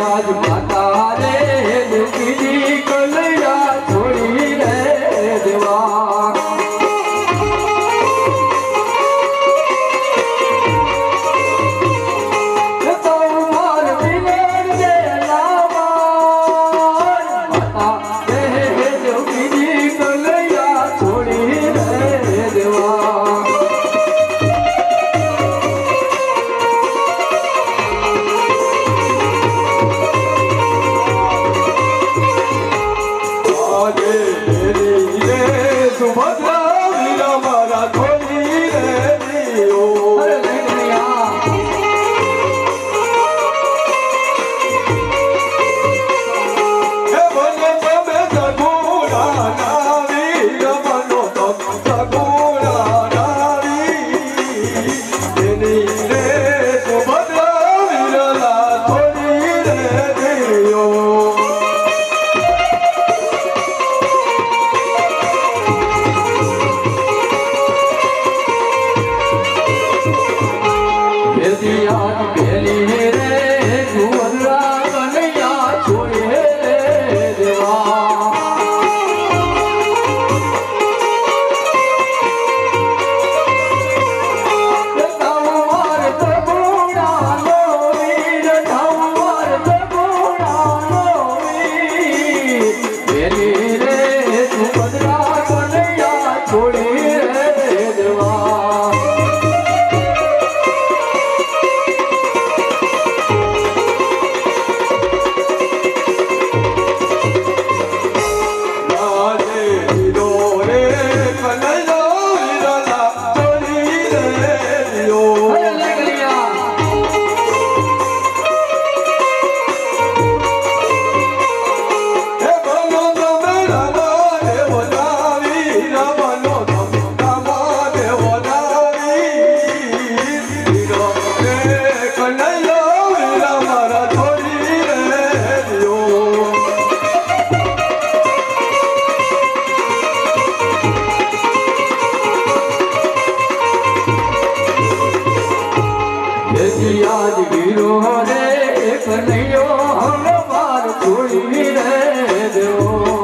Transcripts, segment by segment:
आज माता रे दुखी दी कलया छोड़ी रे देवा आज गिरो रे कन्हैयो हम बार छोड़ी रे देवो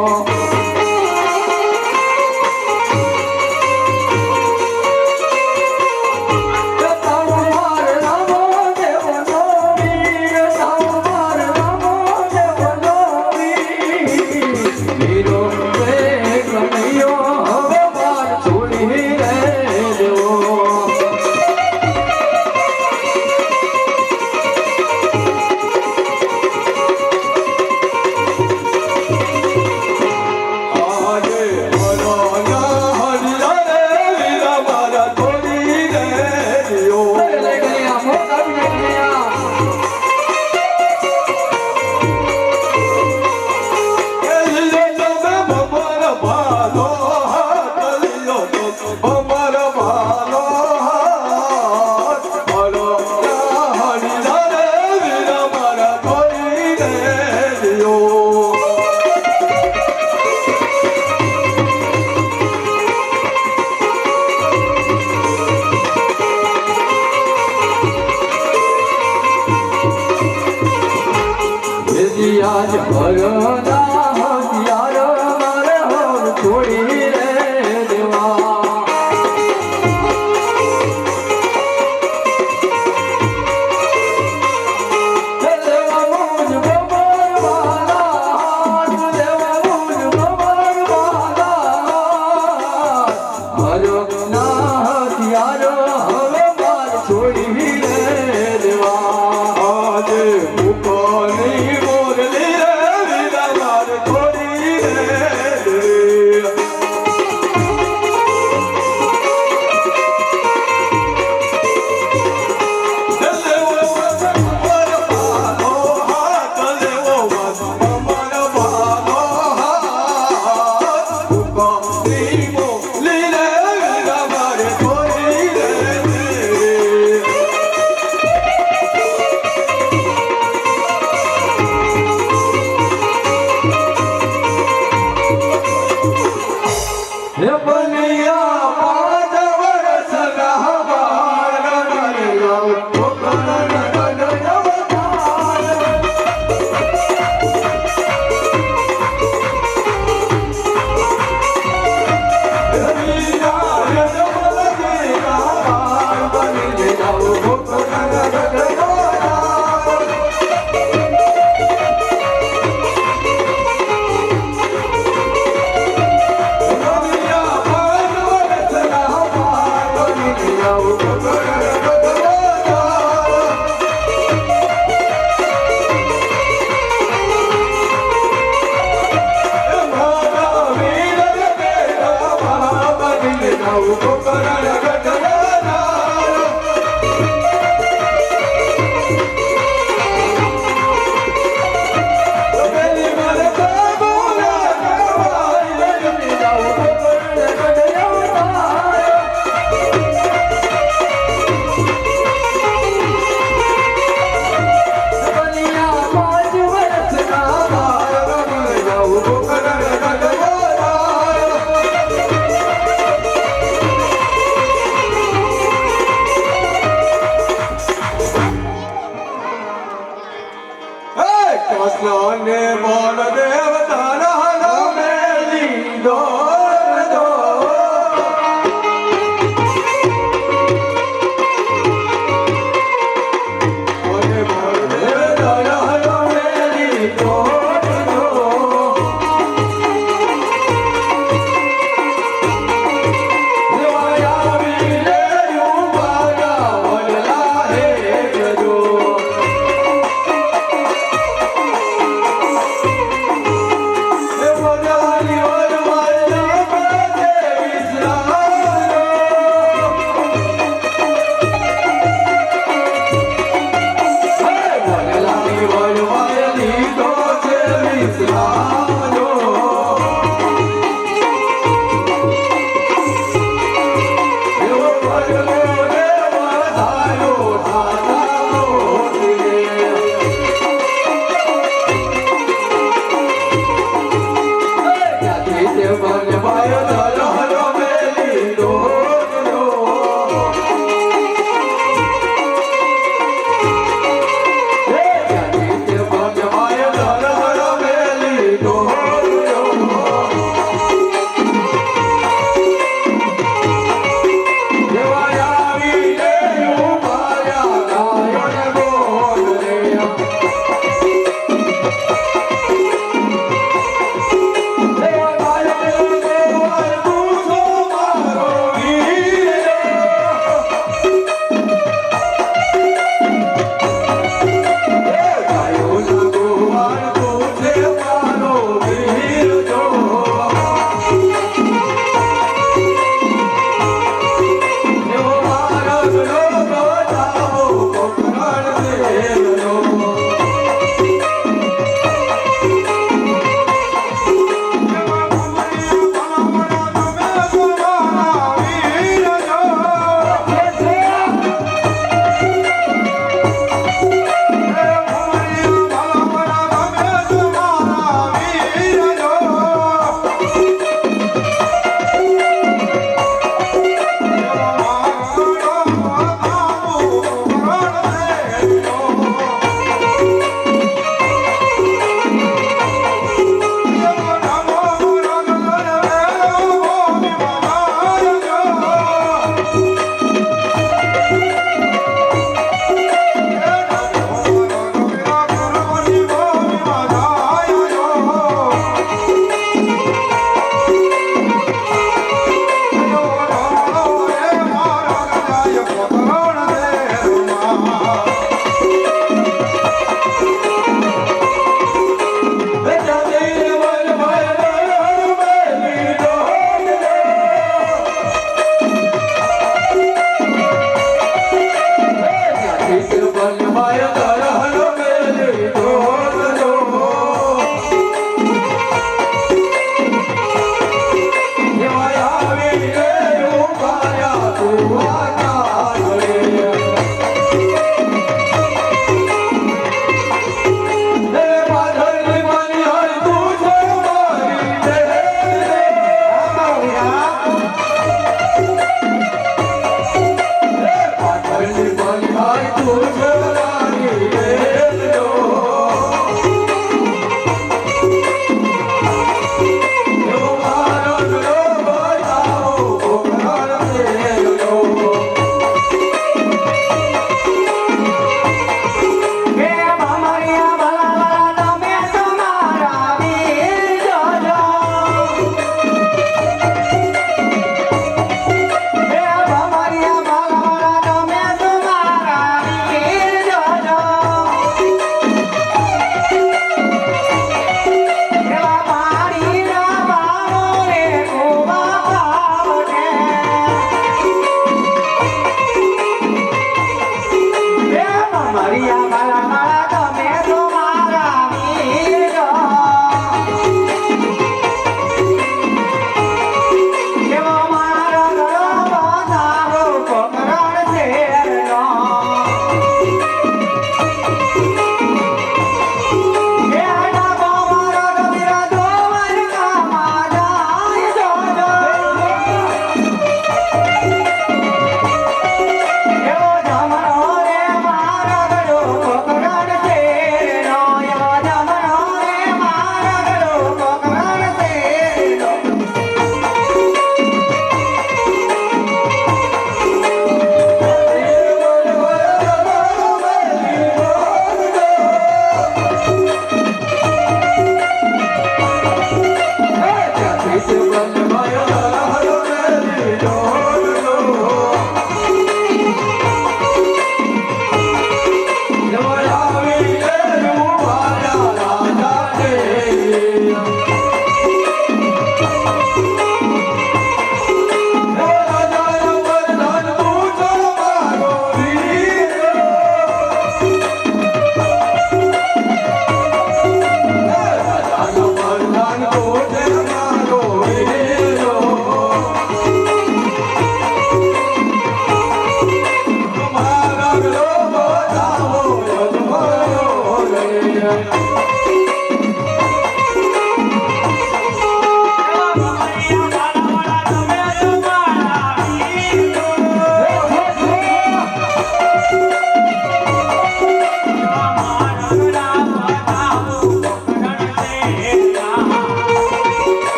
आज भगवाना हथियार मारे हो छोड़ी रे देवा भगवाना हथियार हवे मार छोड़ी रे देवा आज मुकानी દેવાયા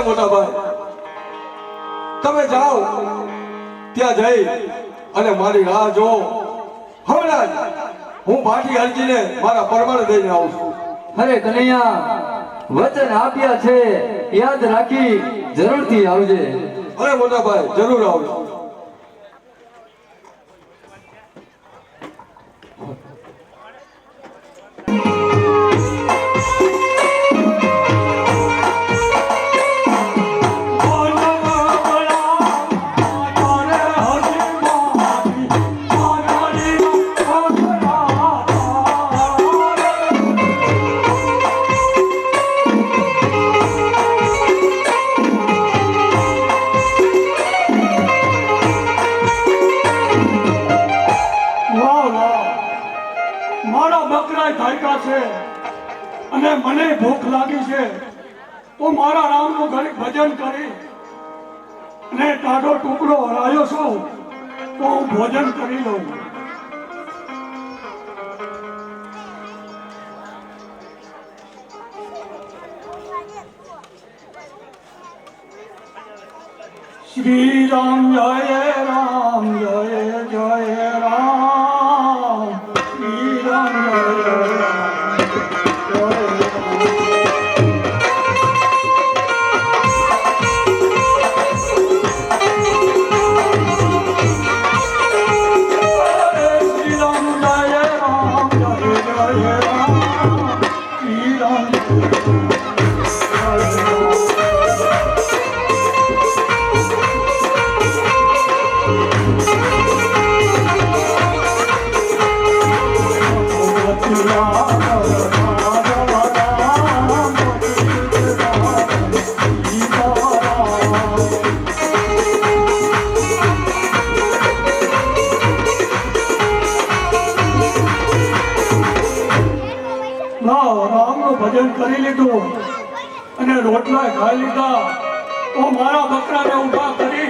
મોટા ભાઈ, તમે જાઓ ત્યાં જઈ અને મારી રાહ જો. હમણાં જ હું ભાટી હરજીને મારા પરમાણે દઈને આવું છું. અરે કનૈયા, વચન આપ્યા છે, યાદ રાખી જરૂરથી આવજે. અરે મોટા ભાઈ, જરૂર આવજો. અને મને ભૂખ લાગી છે તો મારા રામનું ઘડીક ભજન કરી અને ટાઢો ટુકડો હરાયો છું તો હું ભોજન કરી લઉં. શ્રી રામ જય રામ જય જય રામ, શ્રી રામ જય રામ. ભજન કરી લીધું અને રોટલા ખાઈ લીધા તો મારા બકરાને ઊભા કરી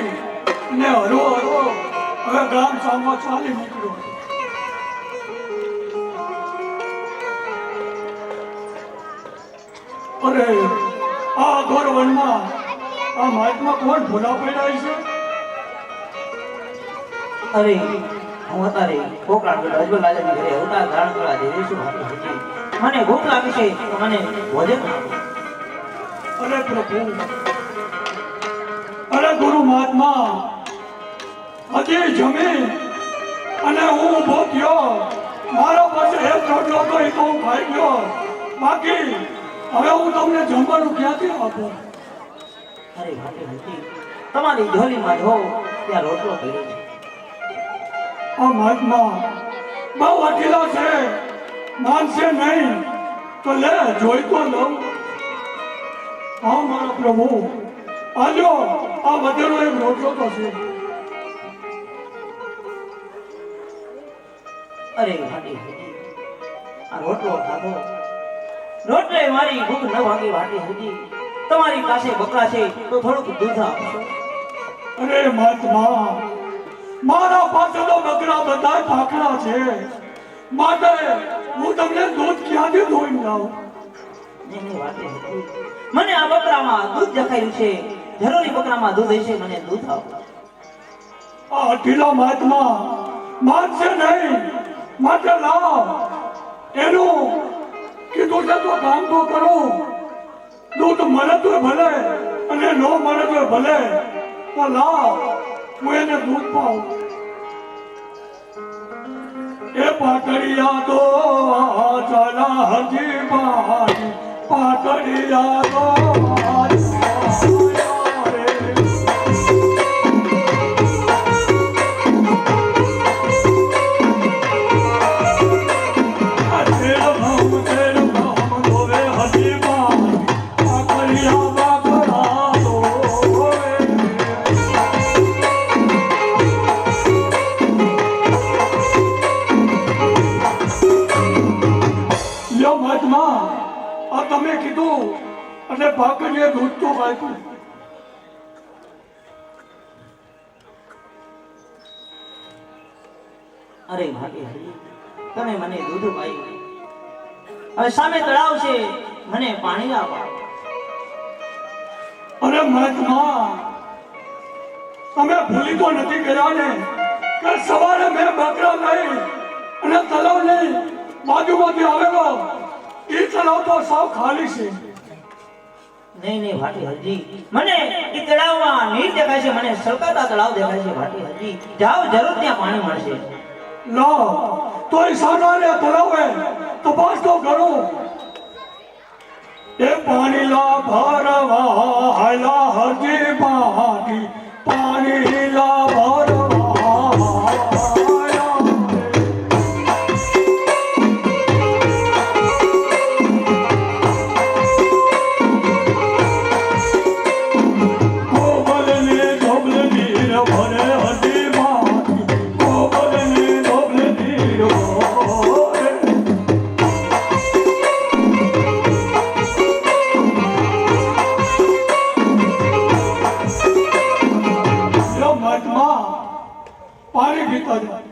અને હરો હરો હવે ગામ સામો ચાલી નીકળ્યો. અરે આ ઘોર વનમાં આ મહાત્મા કોણ ભૂલા પડ્યા છે? અરે હું અત્યારે કોકરાણ અજબલ રાજાની ઘરે અવતાર ધારણ કરવા જઈ રહી છું. મને ભૂખ લાગી છે તો મને ભોજન આપો. અરે પ્રભુ, અરે ગુરુ મહાત્મા, હજી જમી અને હું ઊભો થયો, મારા પાસે એક રોટલો તો એ તો હું ખાઈ ગયો, બાકી હવે હું તમને જમવાનું ક્યાંથી આપું? અરે ભાટી હતી તમારી ઝોલીમાં જો ત્યાં રોટલો પડ્યો છે. આ મહાત્મા બહુ અઠીલો છે, માનશે નહીં તો લે જોઈ તો લઉં. હા મારા પ્રભુ, આજો આ વધેલો એક રોટલો તો છે. અરે ભાટી હતી આ રોટલો ખાધો, રોટલે મારી ભૂખ ન ભાગી. ભાટી હતી તમારી પાસે બકરા છે તો થોડુંક દૂધ આપશો. અરે મહાત્મા, મારા પાસે તો બકરા બધા પાકડા છે, માટે હું તમને દૂધ ક્યાંથી ધોઈ લાવું? મને આ બકરામાં દૂધ દેખાયું છે, જરૂરી બકરામાં દૂધ હશે, મને દૂધ આપો. આ અઠીલા મહાત્મા માનશે નહીં, માટે લાવ. એનું કીધું છે તો કામ તો કરું. દૂધ મળે તો ભલે અને ન મળે તો ભલે, તો લાવ હું એને દૂધ પાઉં. એ પાટડિયા તો ચાલા હજી પાણી, પાટડિયા તો તમે કીધું અને ભાગને દૂધ તો આપ્યું. અરે ભાટી તમે મને દૂધ પાયું, હવે સામે તળાવ છે, મને પાણી આપો. અરે મહાત્મા તમે ભૂલી તો નથી ગયા ને કે સવારે મેં બકરા નહીં અને તલાવ નહીં બાજુમાંથી આવેલો એ તલાવ તો સાવ ખાલી છે. નહીં ભાટી હરજી, મને એ તળાવમાં નીર દેખાય છે, મને સળકાતા તળાવ દેખાય છે ભાટી હરજી. જાઓ, જરૂર ત્યાં પાણી મળશે. લો તો એ સાનાને તલાવે તપાસ તો કરો. એ પાણી લા ભરવા હાલા હરજી પાણી પાણી લા ભરવા પાણી પીતા જાય.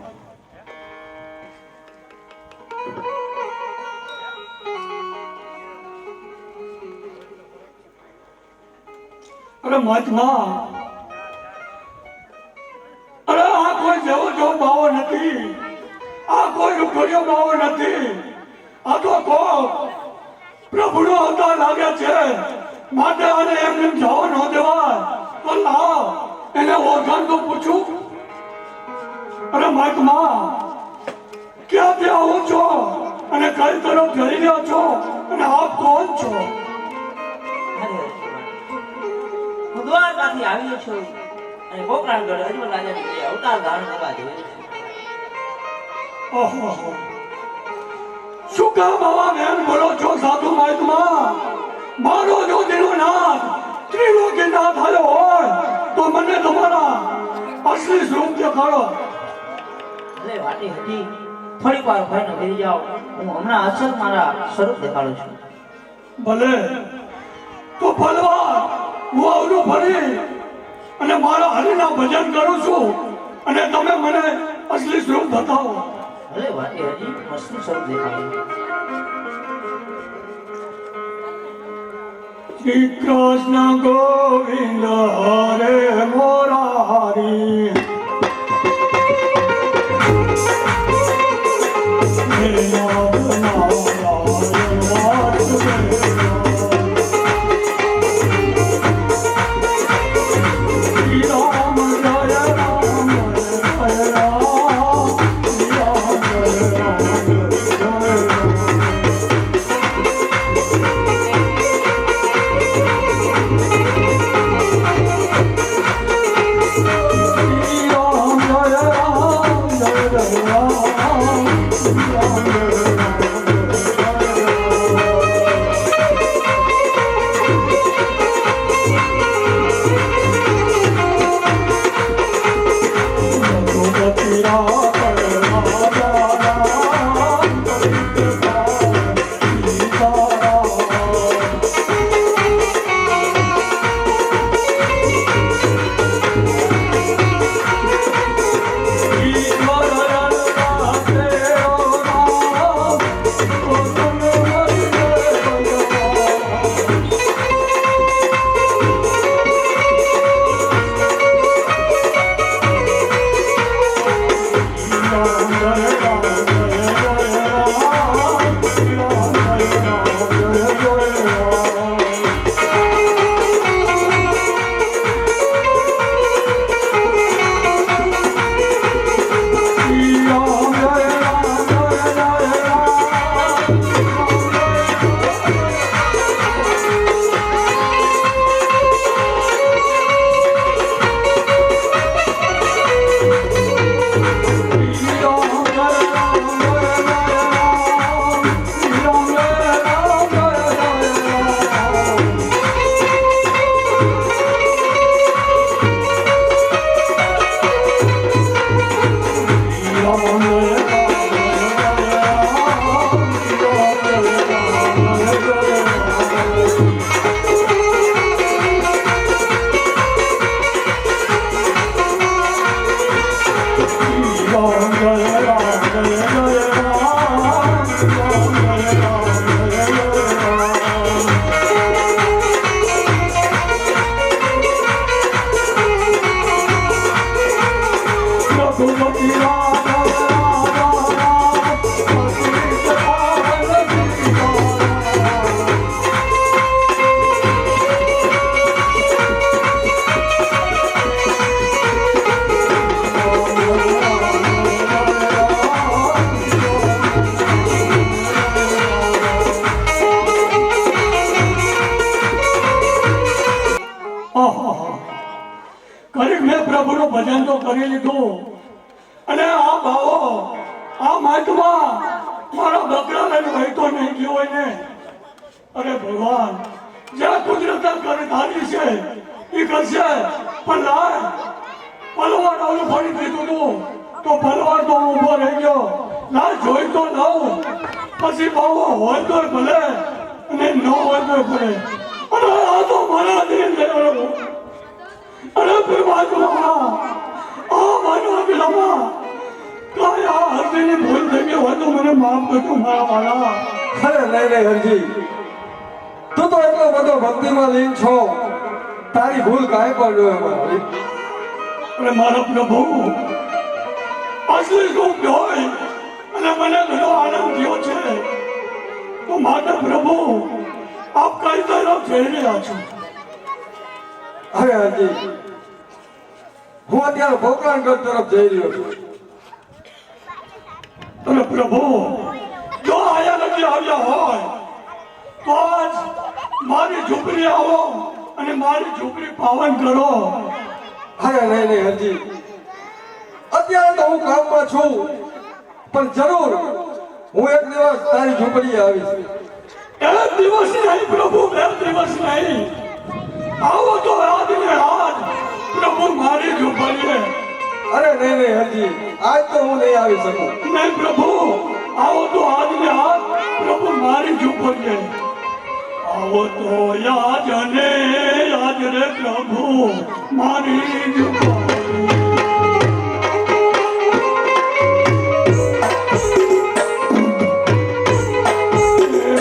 અરે મહાત્મા, અરે આ કોઈ જેવો જો બાવો નથી, આ કોઈ રૂપિયો બાવો નથી, આ તો પ્રભુનો અવતાર લાગે છે. માટે આને એમને જવા ન દેવાય. તો લાવ એને ઓળખાણ તો પૂછું. અરે મહાત્મા, ક્યાંથી આવો છો અને કઈ તરફ જઈ રહ્યા છો અને આપ કોણ છો? અરે હરજી, હું દ્વારકાથી આવ્યો છું અને ગોકર્ણગઢ અજમલ રાજાની ઘરે અવતાર ધારણ કરવા જઈ રહ્યો છું. ઓહો, શું કામ આવા બેન બોલો છો સાધુ મહાત્મા? મારો જો દિલો નાથ ત્રિલોકી નાથ આવ્યો હોય તો મને તમારા અસલી સ્વરૂપ દેખાડો. અરે ભાટી હરજી, થોડીક વાર ભાઈને બેસી જાઓ, હું હમણાં અસલ મારા સ્વરૂપ દેખાડું છું. ભલે તો ભલવાર હું આવડું ફરી અને મારા હરિના ભજન કરું છું અને તમે મને અસલી સ્વરૂપ બતાવો. ભલે ભાટી હરજી, મસ્ત સ્વરૂપ દેખાડું. શ્રી કૃષ્ણ ગોવિંદ હરે મોરારી આહા. ઘડીક મેં પ્રભુનું ભજન તો કરી લીધું અને આ ભાવો આ માતમાં મારા બકરાને વહેતો નહીં ગયો હોય ને. અરે ભગવાન જ્યાં કુદરત કરે ધારી છે એ કરશે પણ લાય પલવાર ઓલું ફરી દીધું તું તો પલવાર તો ઊભો રહી ગયો. ના જોઈ તો લઉં પછી ભાવો હોય તો ભલે અને ન હોય તો ભલે. અને આ તો મારા દિલ લેવાનો. અરે પરમાત્મા આ માનવા પેલામાં કાંઈ આ હૃદયની ભૂલ થઈ ગઈ હોય તો મને માફ કરજો મારા વાળા. અરે નહીં હરજી, તું તો એટલો બધો ભક્તિમાં લીન છો, તારી ભૂલ કાંઈ પણ ન હોય. અરે મારા પ્રભુ અસલી સુખ હોય અને મને ઘણો આનંદ થયો છે તો માતા પ્રભુ આપ કઈ તરફ જઈ રહ્યા છો? અરે હરજી, હું અત્યારે પોકરણગઢ તરફ જઈ રહ્યો છું. અરે પ્રભુ જો આયા નથી આવ્યા હોય તો આજ મારી ઝૂંપડી આવો અને મારી ઝૂંપડી પાવન કરો. અરે નહીં હરજી, અત્યારે તો હું કામમાં છું, પણ જરૂર હું એક દિવસ તારી ઝૂંપડીએ આવીશ. એક દિવસ નહીં પ્રભુ, બે દિવસ નહીં. આવો તો આજ ને આજ પ્રભુ મારી ઝૂંપડીએ. અરે નહીં હરજી, આજ તો હું નહીં આવી શકું. નહીં પ્રભુ, આવો તો આજ ને આજ પ્રભુ મારી ઝૂંપડીએ. આવો તો યાદ અને યાદ રે પ્રભુ મારી ઝૂંપડી.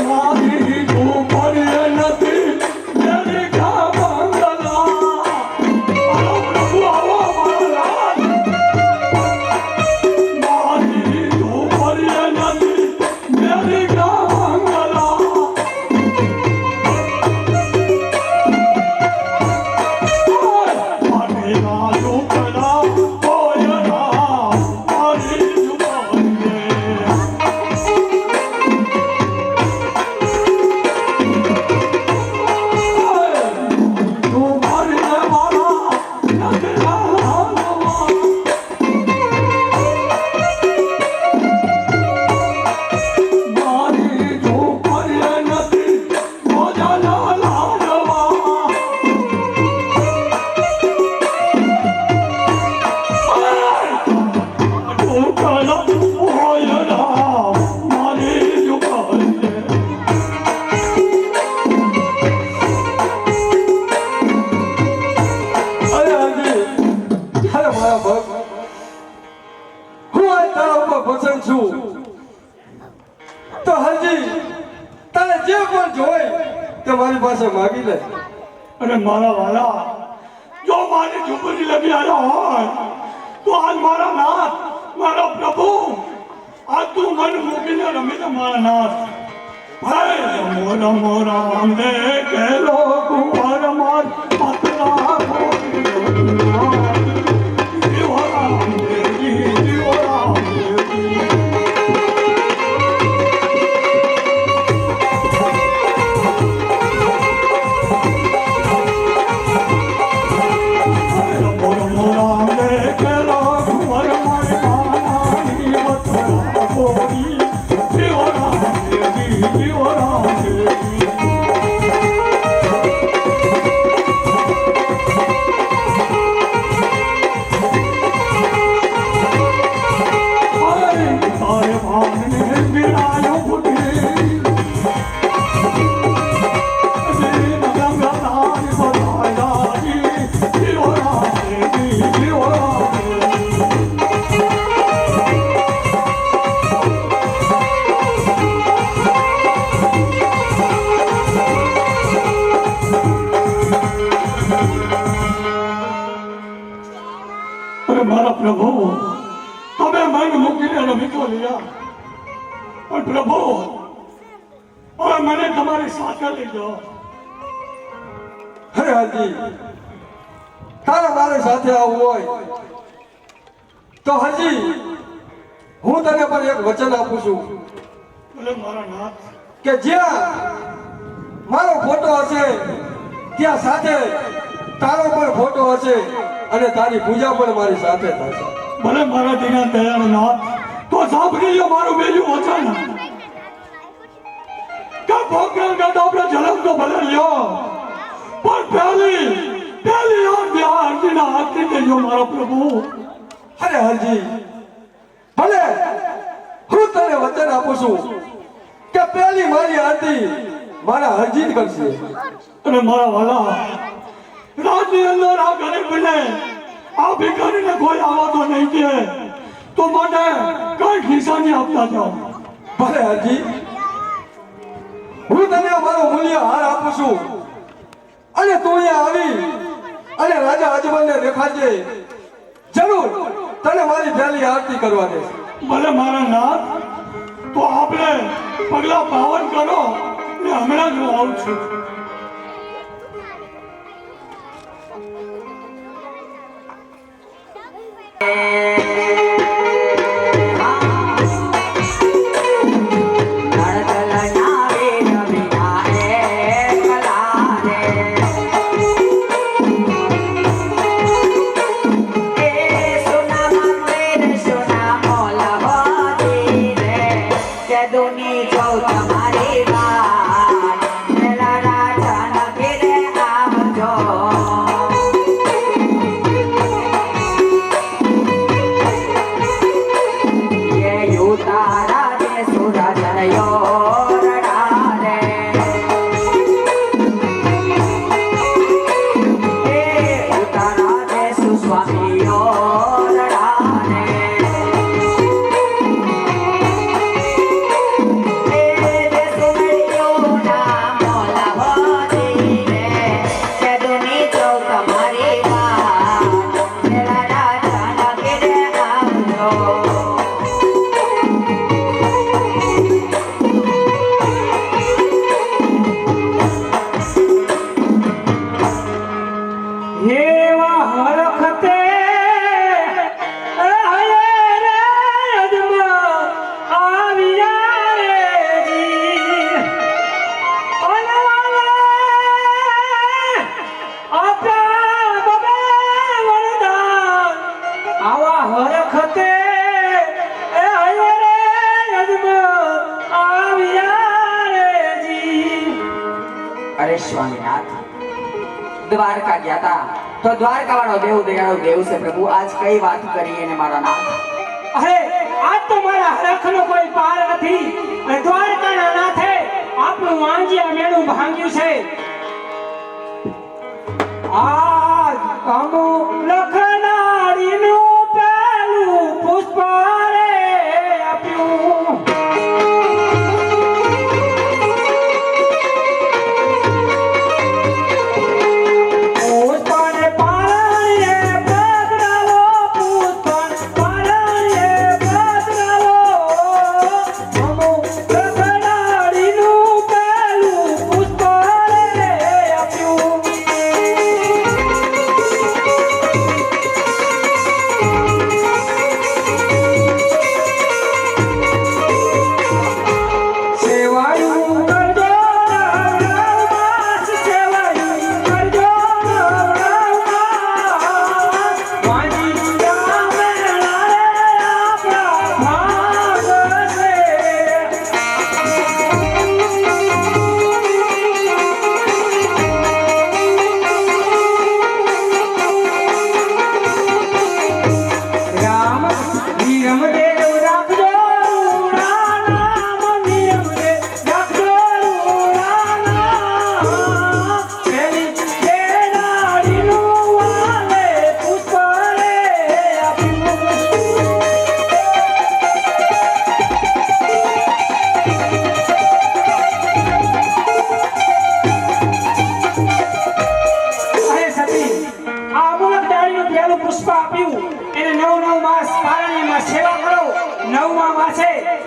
મારી ઝૂંપડી નથી મેરી ઘા બંગલા. આવો પ્રભુ આવો મારા રાજ. મારી ઝૂંપડી નથી મેરી ઘા બંગલા. માટેના ઝૂંપડા કોયના મારી ઝૂંપડીએ. તું મારી મારા નગરા હાલવા. મારી ઝૂંપડી નથી મોજાના લાડવા. ઝૂંપડા કોયના મારી ઝૂંપડીએ. અરે હરજી, અરે મારા ભક્ત, હું આજ તારા ઉપર પસંદ છું. તો હરજી, તારે જે પણ જોઈ તે મારી પાસે માગી લે. અને મારા વાલા જો મારી ઝૂંપડી લગી આવ્યા હોય તો આજ મારા નાથ મારા પ્રભુ આજ તું મને મૂકીને રમી દે મારા નાથ. ભાઈ રમો રમો રામ દે કેલો કુંવર માર પતરા જીવો રામ દેવજી જીવો રામ દેવજી. મારા પ્રભુ તમે મને મૂકીને રમી તો લીધા પણ પ્રભુ હવે મને તમારી સાથે લઈ જાઓ. અરે હરજી, તારે મારી સાથે આવવું હોય તો હરજી હું તને પણ એક વચન આપું છું ભલે મારા નાથ. કે જ્યાં મારો ફોટો હશે ત્યાં સાથે તારો હશે અને તારી પૂજા પણ મારી સાથે થશે. ભલે મારા દીના દયાળનાથ તો સાંભળી લો મારું બીજું વચન કે ભોગરામ ગાડો આપણે જલમ તો ભલે લ્યો પણ પહેલી આરતી આ આરતીના હાથથી દેજો મારા પ્રભુ. અરે હરજી ભલે હું તને વચન આપું છું કે પહેલી મારી આરતી મારા હરજી જ કરશે. અને મારા વાલા રાજની અંદર આ ગરીબને આ ભિખારીને કોઈ આવતો નહીં કે તો મને કઈ ખિસ્સા નહીં આપતા જાઓ. ભલે હરજી હું તને મારો મૂલ્ય હાર આપું છું અને તું અહીંયા આવી અને રાજા અજમલને દેખાડજે. જરૂર તને મારી પહેલી આરતી કરવા દે. ભલે મારા નાથ તો આપણે પગલા પાવન કરો ને હમણાં જ હું આવું છું. અરે સ્વામીનાથ દ્વારકા ગયા હતા તો દ્વારકા વાળો દેવ દયાળુ દેવ છે પ્રભુ. આજ કઈ વાત કરી એને મારા નાથ? અરે આજ તો મારા હરખનો કોઈ પાર નથી અને દ્વારકાના નાથે આપણું વાંજિયા મેળું ભાંગ્યું છે. આજ અમુ લખનારીનું પેલું પુષ્પ રે આપ્યું.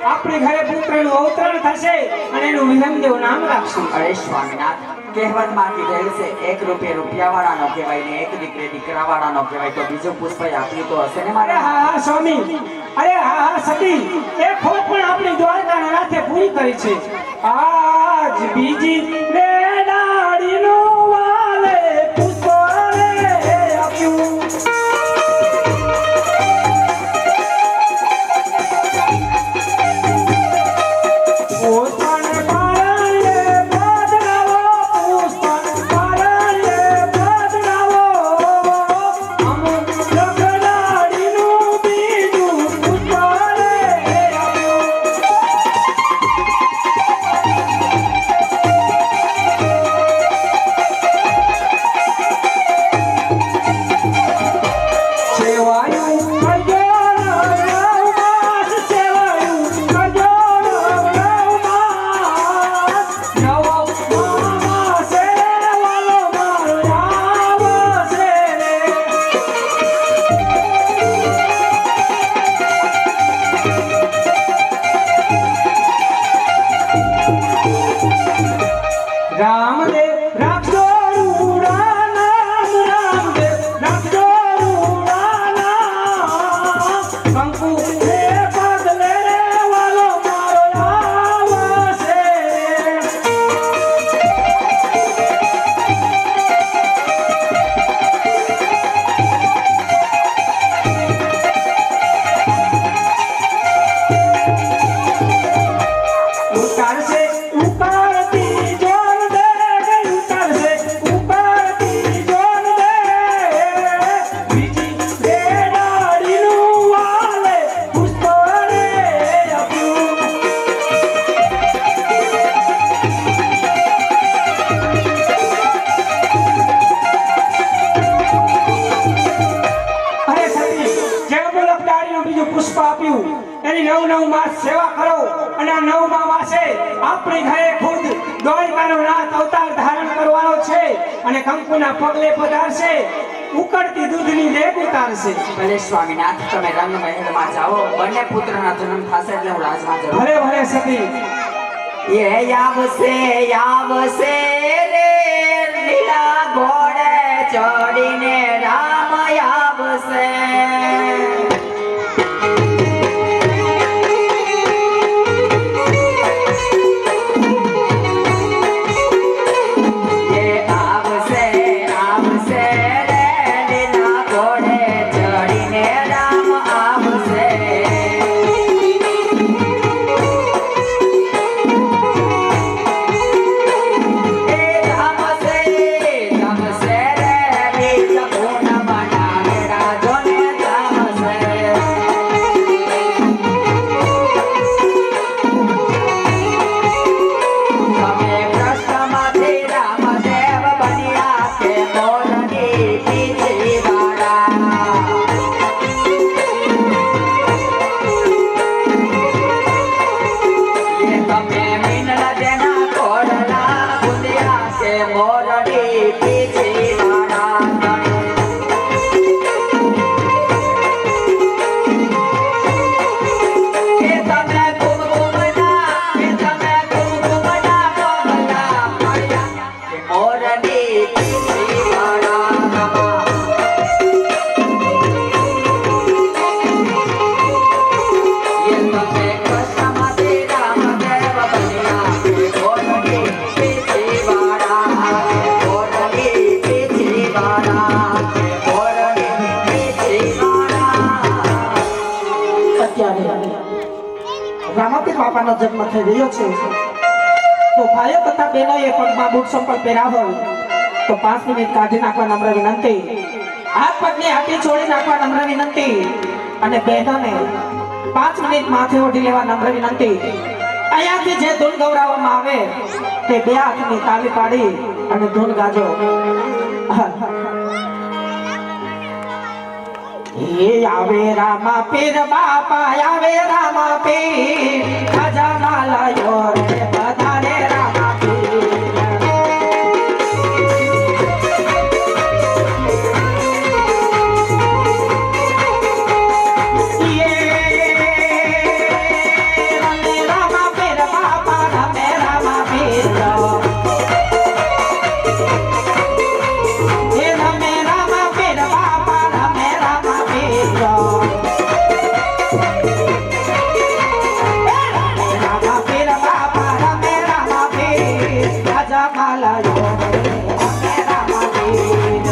આપણી ઘરે પુત્રનું અવતરણ થશે અને એનું વિલંબદેવ નામ રાખશું. અરે સ્વામીનાથ કહેવતમાં કીધેલું છે એક રૂપિયા રૂપિયાવાળાનો કહેવાય ને એક દીકરે દીકરાવાળાનો કહેવાય તો બીજું પુષ્પ આપ્યું તો હશે ને મારે? હા હા સ્વામી, અરે હા હા સતી, એ ખોટ પણ આપણી દ્વારકાના નાથે પૂરી કરી છે. આજ બીજી રે ડાળીનો વાલે પુષ્પ રે નવ માસ સેવા કરો અને આ 9મા માસે આપણી ઘરે ખુદ દ્વારકાનો નાથ અવતાર ધારણ કરવાનો છે અને કંકુના પગલે પધારશે, ઉકળતી દૂધની લેપ ઉતારશે. ભલે સ્વામીનાથ તમે રંગ મહેલમાં જાઓ, બંને પુત્રના જન્મ થશે એટલે હું રાજમાં જરૂર. ભલે ભલે સતી. એ આવશે રે લીલા ઘોડે ચડીને રામ આવશે. એ આવશે રે લીલા ઘોડે ચડીને રામ આવશે. રામાપીર બાપાનો જન્મ થઈ રહ્યો છે તો ભાઈઓ તથા બહેનોએ પગમાં બૂટ સંપલ પહેરાવો તો 5 મિનિટ કાઢી નાખવા નમ્ર વિનંતી. હાથ પગની હાથી છોડી નાખવા નમ્ર વિનંતી અને બહેનોને 5 મિનિટ માથે ઓઢી લેવા નમ્ર વિનંતી. અહીંયાથી જે ધૂન ગવડાવવામાં આવે તે 2 હાથની તાલી પાડી અને ધૂન ગાજો. એ આવે રામાપીર બાપા આવે રામાપીર ખજાના લાયો રે બધાને રામાપીર. રમે રામાપીર બાપા રમે રામાપીર. એ રમે રામાપીર બાપા રમે રામાપીર. રામાપીર બાપા રમે રામાપીર ખજાના લાયો રમે રામાપીર.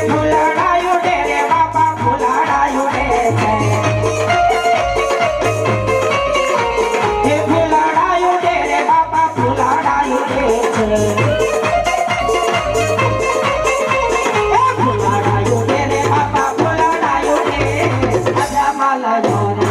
ફૂલાડાયું ડે રે બાપા ફૂલાડાયું ડે છે. હે ફૂલાડાયું ડે રે બાપા ફૂલાડાયું ડે છે. હે ફૂલાડાયું ડે રે બાપા ફૂલાડાયું ડે. ખજામાં લાયો